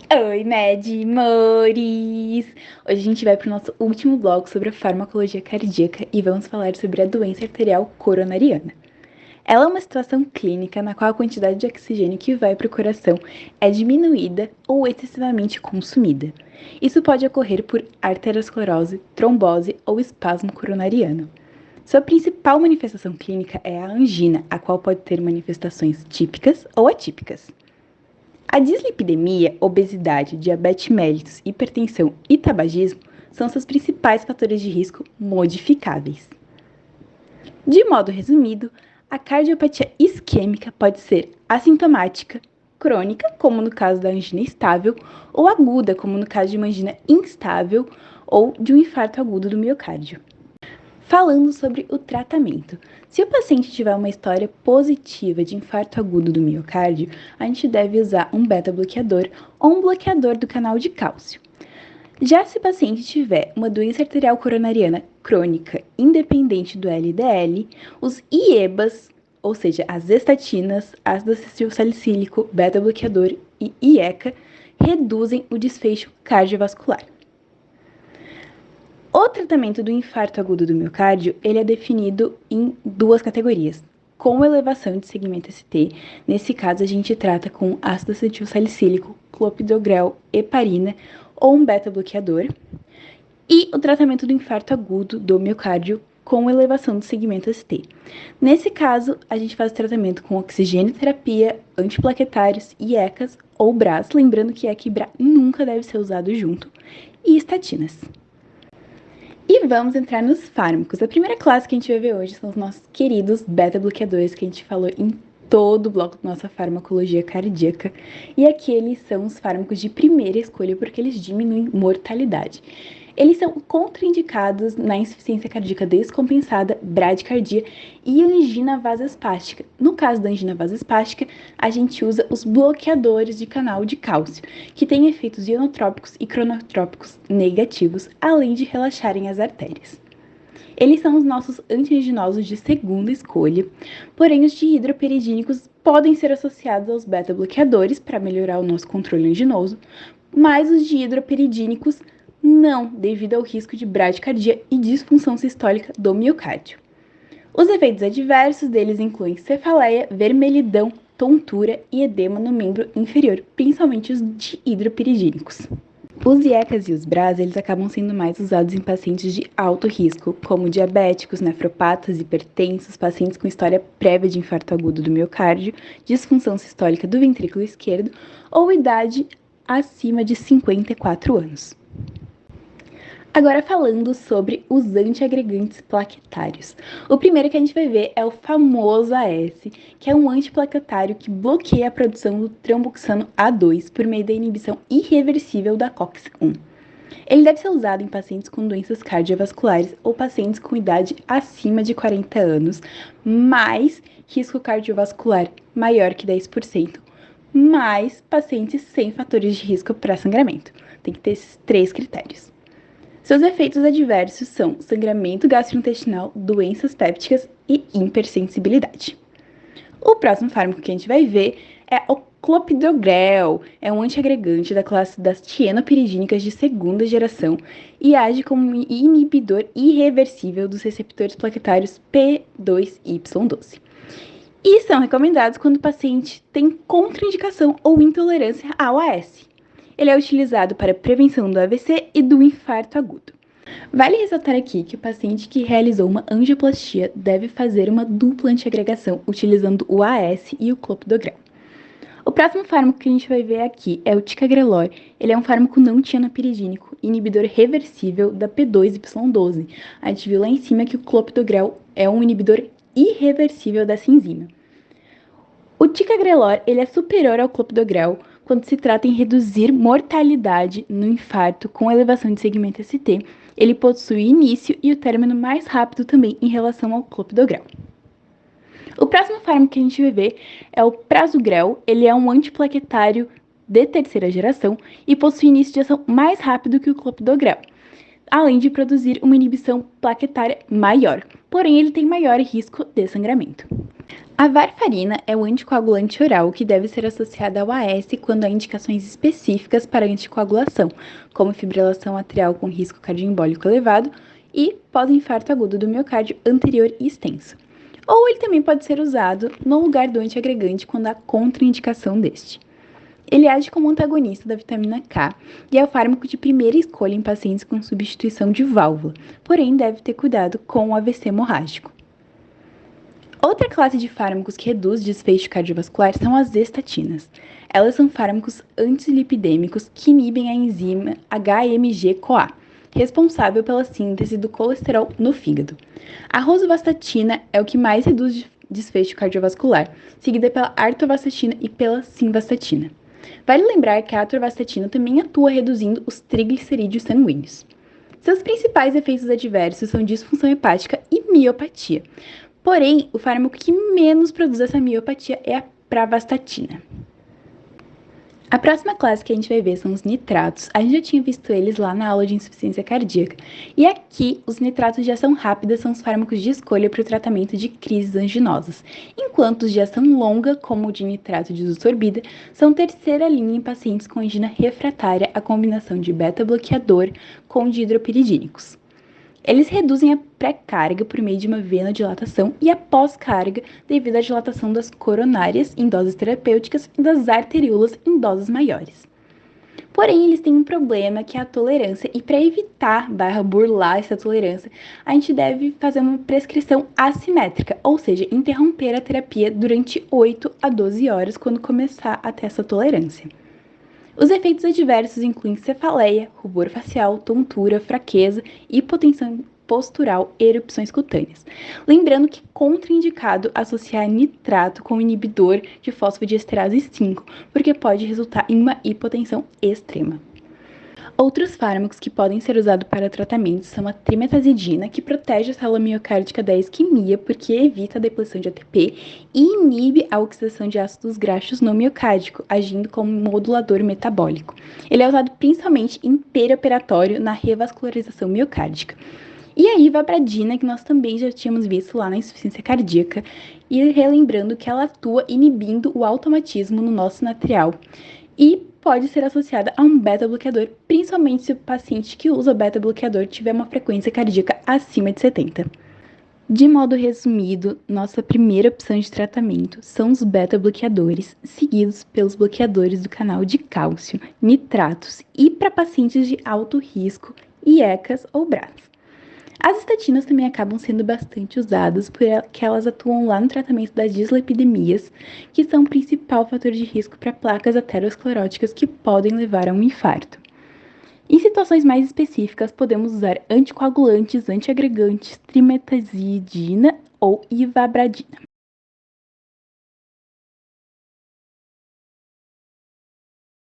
Oi, Medmores! Hoje a gente vai para o nosso último bloco sobre a farmacologia cardíaca e vamos falar sobre a doença arterial coronariana. Ela é uma situação clínica na qual a quantidade de oxigênio que vai para o coração é diminuída ou excessivamente consumida. Isso pode ocorrer por arteriosclerose, trombose ou espasmo coronariano. Sua principal manifestação clínica é a angina, a qual pode ter manifestações típicas ou atípicas. A dislipidemia, obesidade, diabetes mellitus, hipertensão e tabagismo são seus principais fatores de risco modificáveis. De modo resumido, a cardiopatia isquêmica pode ser assintomática, crônica, como no caso da angina estável, ou aguda, como no caso de uma angina instável ou de um infarto agudo do miocárdio. Falando sobre o tratamento. Se o paciente tiver uma história positiva de infarto agudo do miocárdio, a gente deve usar um beta-bloqueador ou um bloqueador do canal de cálcio. Já se o paciente tiver uma doença arterial coronariana crônica independente do LDL, os IEBAs, ou seja, as estatinas, ácido acetilsalicílico, beta-bloqueador e IECA, reduzem o desfecho cardiovascular. O tratamento do infarto agudo do miocárdio, ele é definido em duas categorias. Com elevação de segmento ST, nesse caso a gente trata com ácido acetilsalicílico, clopidogrel, heparina ou um beta-bloqueador. E o tratamento do infarto agudo do miocárdio com elevação do segmento ST. Nesse caso, a gente faz o tratamento com oxigenoterapia, antiplaquetários, IECAs ou BRAS, lembrando que ECA e BRA nunca deve ser usado junto, e estatinas. E vamos entrar nos fármacos. A primeira classe que a gente vai ver hoje são os nossos queridos beta-bloqueadores, que a gente falou em todo o bloco da nossa farmacologia cardíaca. E aqui eles são os fármacos de primeira escolha porque eles diminuem mortalidade. Eles são contraindicados na insuficiência cardíaca descompensada, bradicardia e angina vasospástica. No caso da angina vasospástica, a gente usa os bloqueadores de canal de cálcio, que têm efeitos ionotrópicos e cronotrópicos negativos, além de relaxarem as artérias. Eles são os nossos antianginosos de segunda escolha, porém os dihidroperidínicos podem ser associados aos beta-bloqueadores para melhorar o nosso controle anginoso, mas os dihidroperidínicos não, devido ao risco de bradicardia e disfunção sistólica do miocárdio. Os efeitos adversos deles incluem cefaleia, vermelhidão, tontura e edema no membro inferior, principalmente os dihidroperidínicos. Os IECAs e os BRAs, eles acabam sendo mais usados em pacientes de alto risco, como diabéticos, nefropatas, hipertensos, pacientes com história prévia de infarto agudo do miocárdio, disfunção sistólica do ventrículo esquerdo ou idade acima de 54 anos. Agora falando sobre os antiagregantes plaquetários. O primeiro que a gente vai ver é o famoso AS, que é um antiplaquetário que bloqueia a produção do tromboxano A2 por meio da inibição irreversível da COX-1. Ele deve ser usado em pacientes com doenças cardiovasculares ou pacientes com idade acima de 40 anos, mais risco cardiovascular maior que 10%, mais pacientes sem fatores de risco para sangramento. Tem que ter esses três critérios. Seus efeitos adversos são sangramento gastrointestinal, doenças pépticas e hipersensibilidade. O próximo fármaco que a gente vai ver é o clopidogrel. É um antiagregante da classe das tienopiridínicas de segunda geração e age como um inibidor irreversível dos receptores plaquetários P2Y12. E são recomendados quando o paciente tem contraindicação ou intolerância ao AS. Ele é utilizado para prevenção do AVC e do infarto agudo. Vale ressaltar aqui que o paciente que realizou uma angioplastia deve fazer uma dupla antiagregação utilizando o AS e o clopidogrel. O próximo fármaco que a gente vai ver aqui é o ticagrelor. Ele é um fármaco não tienopiridínico, inibidor reversível da P2Y12. A gente viu lá em cima que o clopidogrel é um inibidor irreversível dessa enzima. O ticagrelor ele é superior ao clopidogrel quando se trata em reduzir mortalidade no infarto com elevação de segmento ST. Ele possui início e o término mais rápido também em relação ao clopidogrel. O próximo fármaco que a gente vai ver é o prasugrel. Ele é um antiplaquetário de terceira geração e possui início de ação mais rápido que o clopidogrel. além de produzir uma inibição plaquetária maior, porém ele tem maior risco de sangramento. A varfarina é o anticoagulante oral que deve ser associado ao AS quando há indicações específicas para anticoagulação, como fibrilação atrial com risco cardioembólico elevado e pós-infarto agudo do miocárdio anterior e extenso. Ou ele também pode ser usado no lugar do antiagregante quando há contraindicação deste. Ele age como antagonista da vitamina K e é o fármaco de primeira escolha em pacientes com substituição de válvula, porém deve ter cuidado com o AVC hemorrágico. Outra classe de fármacos que reduz desfecho cardiovascular são as estatinas. Elas são fármacos antilipidêmicos que inibem a enzima HMG-CoA, responsável pela síntese do colesterol no fígado. A rosuvastatina é o que mais reduz desfecho cardiovascular, seguida pela atorvastatina e pela simvastatina. Vale lembrar que a atorvastatina também atua reduzindo os triglicerídeos sanguíneos. Seus principais efeitos adversos são disfunção hepática e miopatia. Porém, o fármaco que menos produz essa miopatia é a pravastatina. A próxima classe que a gente vai ver são os nitratos. A gente já tinha visto eles lá na aula de insuficiência cardíaca. E aqui, os nitratos de ação rápida são os fármacos de escolha para o tratamento de crises anginosas, enquanto os de ação longa, como o de nitrato de isosorbida, são terceira linha em pacientes com angina refratária à combinação de beta-bloqueador com dihidropiridínicos. Eles reduzem a pré-carga por meio de uma venodilatação e a pós-carga devido à dilatação das coronárias em doses terapêuticas e das arteríolas em doses maiores. Porém, eles têm um problema que é a tolerância e para evitar burlar essa tolerância, a gente deve fazer uma prescrição assimétrica, ou seja, interromper a terapia durante 8 a 12 horas quando começar a ter essa tolerância. Os efeitos adversos incluem cefaleia, rubor facial, tontura, fraqueza, hipotensão postural e erupções cutâneas. Lembrando que é contraindicado associar nitrato com inibidor de fosfodiesterase 5, porque pode resultar em uma hipotensão extrema. Outros fármacos que podem ser usados para tratamento são a trimetazidina, que protege a célula miocárdica da isquemia porque evita a deposição de ATP e inibe a oxidação de ácidos graxos no miocárdico, agindo como modulador metabólico. Ele é usado principalmente em perioperatório na revascularização miocárdica. E a ivabradina, que nós também já tínhamos visto lá na insuficiência cardíaca, e relembrando que ela atua inibindo o automatismo no nó sinatrial e pode ser associada a um beta-bloqueador, principalmente se o paciente que usa beta-bloqueador tiver uma frequência cardíaca acima de 70. De modo resumido, nossa primeira opção de tratamento são os beta-bloqueadores, seguidos pelos bloqueadores do canal de cálcio, nitratos e para pacientes de alto risco, IECAS ou BRAS. As estatinas também acabam sendo bastante usadas porque elas atuam lá no tratamento das dislipidemias, que são o principal fator de risco para placas ateroscleróticas que podem levar a um infarto. Em situações mais específicas, podemos usar anticoagulantes, antiagregantes, trimetazidina ou ivabradina.